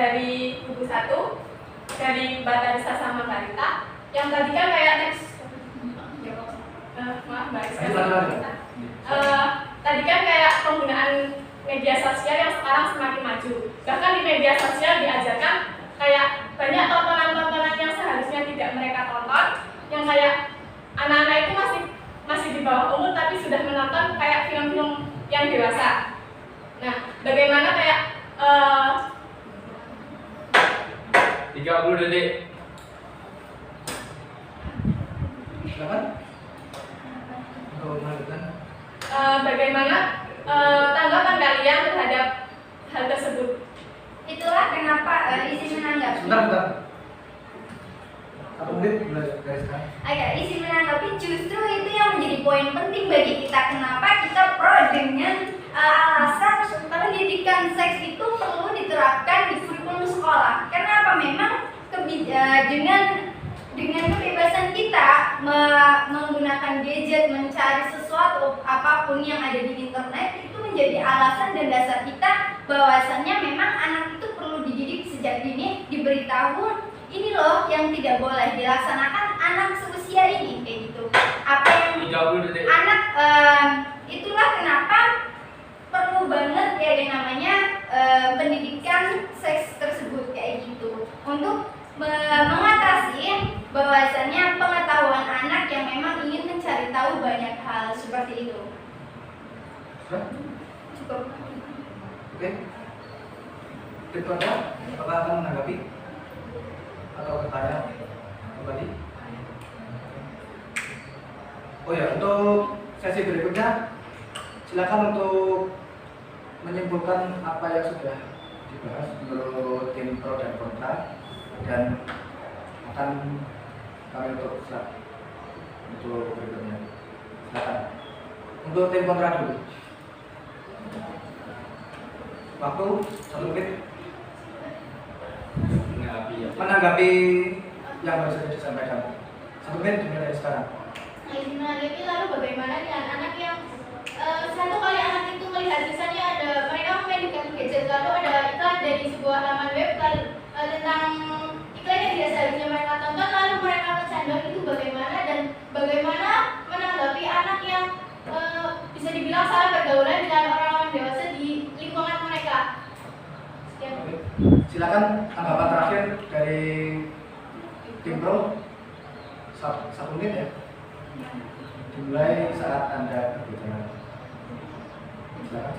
dari buku 1 dari Batarisa sama Karita. Yang tadi kan kayak teks maaf Mbak Rizka. Tadi kan kayak penggunaan media sosial yang sekarang semakin maju. Bahkan di media sosial diajarkan kayak banyak tontonan-tontonan yang seharusnya tidak mereka tonton, yang kayak anak-anak itu masih di bawah umur tapi sudah menonton kayak film-film yang dewasa. Nah, bagaimana kayak 30 detik. Silakan. Untuk melanjutkan. Bagaimana tanggapan kalian terhadap hal tersebut? Itulah kenapa izin menanggapi. Sebentar. 1 menit mulai dari sekarang. Izin menanggapi, justru itu yang menjadi poin penting bagi kita. Kenapa kita pro dengan alasan pendidikan seks itu perlu diterapkan di kurikulum sekolah. Kenapa? Memang dengan kebebasan kita menggunakan gadget, mencari sesuatu apapun yang ada di internet, itu menjadi alasan dan dasar kita bahwasannya memang anak itu perlu dididik sejak dini, diberitahu ini loh yang tidak boleh dilaksanakan anak seusia ini, kayak gitu. Apa yang 30 detik. anak itulah kenapa perlu banget ya yang namanya pendidikan seks tersebut kayak gitu, untuk mengatasi bahwasannya pengetahuan anak yang memang ingin mencari tahu banyak hal seperti itu. Sudah? Cukup. Oke. Berikutnya, apakah akan menanggapi atau bertanya kembali? Oh ya, untuk sesi berikutnya silakan untuk menyimpulkan apa yang sudah dibahas menurut tim pro dan kontra, dan akan kami untuk berikutnya. Silakan. Untuk tim kontra dulu. Waktu 1 menit. Menanggapi yang baru saja disampaikan. 1 menit dimulai dari sekarang. Menanggapi, lalu bagaimana dengan anak yang satu kali anak itu melihat misalnya ada mereka memainkan gadget, lalu ada iklan dari sebuah laman web tentang iklan yang tidak seharusnya mereka tonton, lalu mereka kecanduan, itu bagaimana, dan bagaimana menanggapi anak yang bisa dibilang salah pergaulan dengan orang-orang dewasa di lingkungan mereka? Sekian. Oke. Silakan tanggapan terakhir dari tim pro. 1 menit ya. Dimulai saat Anda berbicara. Silakan.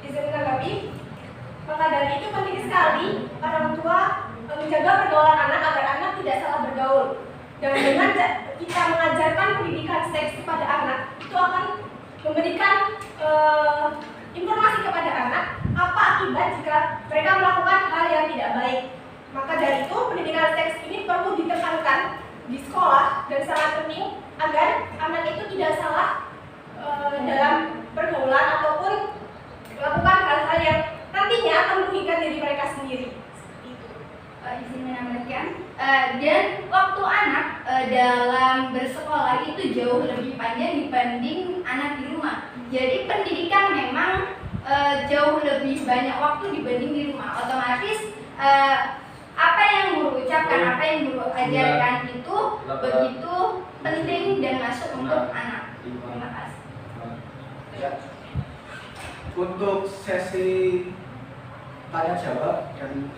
Izin menanggapi, maka dari itu penting sekali orang tua menjaga pergaulan anak agar anak tidak salah bergaul. Dan dengan kita mengajarkan pendidikan seks kepada anak, itu akan memberikan informasi kepada anak apa akibat jika mereka melakukan hal yang tidak baik. Maka dari itu pendidikan seks ini perlu ditekankan di sekolah dan sangat penting agar anak itu tidak salah dalam pergaulan ataupun melakukan hal-hal yang nantinya akan merugikan diri mereka sendiri. Seperti itu. Izin menambahkan, dan waktu anak dalam bersekolah itu jauh lebih panjang dibanding anak di rumah. Jadi pendidikan memang jauh lebih banyak waktu dibanding di rumah. Otomatis apa yang guru ucapkan, apa yang guru ajarkan itu begitu penting dan masuk untuk anak. Terima kasih. Ya. Untuk sesi tanya jawab dan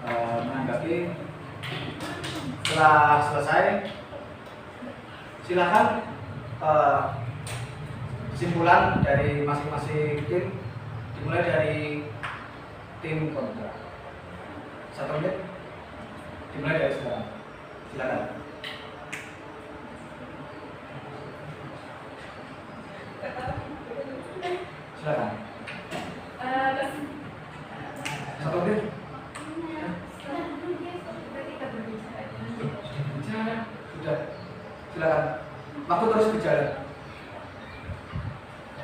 menanggapi setelah selesai, silakan kesimpulan dari masing-masing tim, dimulai dari tim kontra. 1 menit dimulai dari sekarang. Silakan. Silakan. 1 menit. Sudah. Silakan. Waktu terus berjalan.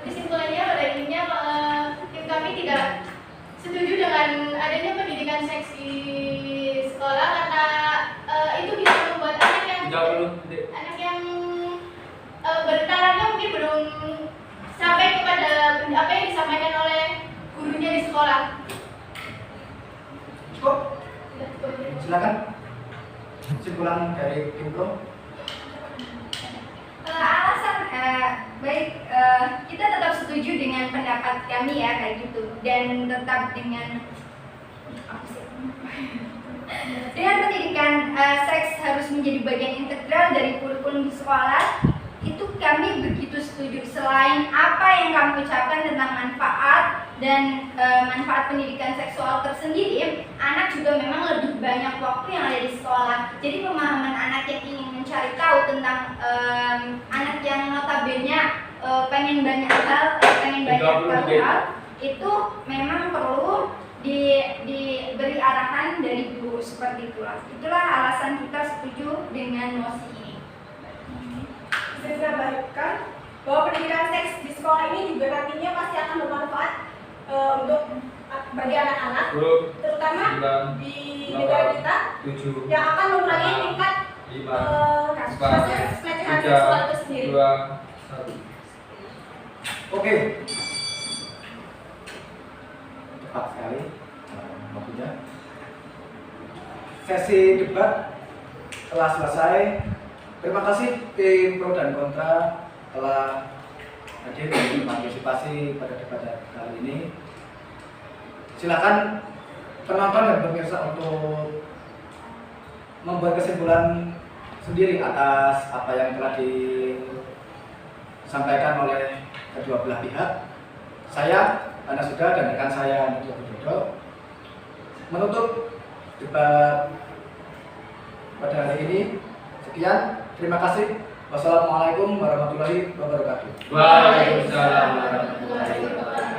Kesimpulannya pada intinya tim kami tidak setuju dengan adanya pendidikan seks di sekolah karena itu bisa membuat anak yang bertarafnya mungkin belum sampai kepada apa yang disampaikan oleh gurunya di sekolah. Silakan kesimpulan dari tim pro. Alasan baik, kita tetap setuju dengan pendapat kami ya kayak gitu, dan tetap dengan pendidikan seks harus menjadi bagian integral dari kurikulum di sekolah. Itu kami begitu setuju. Selain apa yang kami ucapkan tentang manfaat dan manfaat pendidikan seksual tersendiri, anak juga memang lebih banyak waktu yang ada di sekolah. Jadi pemahaman anak yang ingin mencari tahu tentang anak yang notabene pengen banyak hal itu memang perlu diberi arahan dari guru, seperti itulah. Itulah alasan kita setuju dengan mosi ini. Bisa saya baikkan bahwa pendidikan seks di sekolah ini juga nantinya pasti akan bermanfaat untuk bagi anak-anak, terutama di negara kita yang akan mengurangi tingkat kasus pelecehan seksual itu sendiri. Oke. Tepat sekali waktunya. Sesi debat telah selesai. Terima kasih tim pro dan kontra telah hadir dan partisipasi pada debat kali ini. Silakan penonton dan pemirsa untuk membuat kesimpulan sendiri atas apa yang telah disampaikan oleh kedua belah pihak. Saya, Anda sudah, dan rekan saya Nurul Widodo menutup debat pada hari ini. Sekian, terima kasih. Wassalamualaikum warahmatullahi wabarakatuh. Waalaikumsalam warahmatullahi wabarakatuh.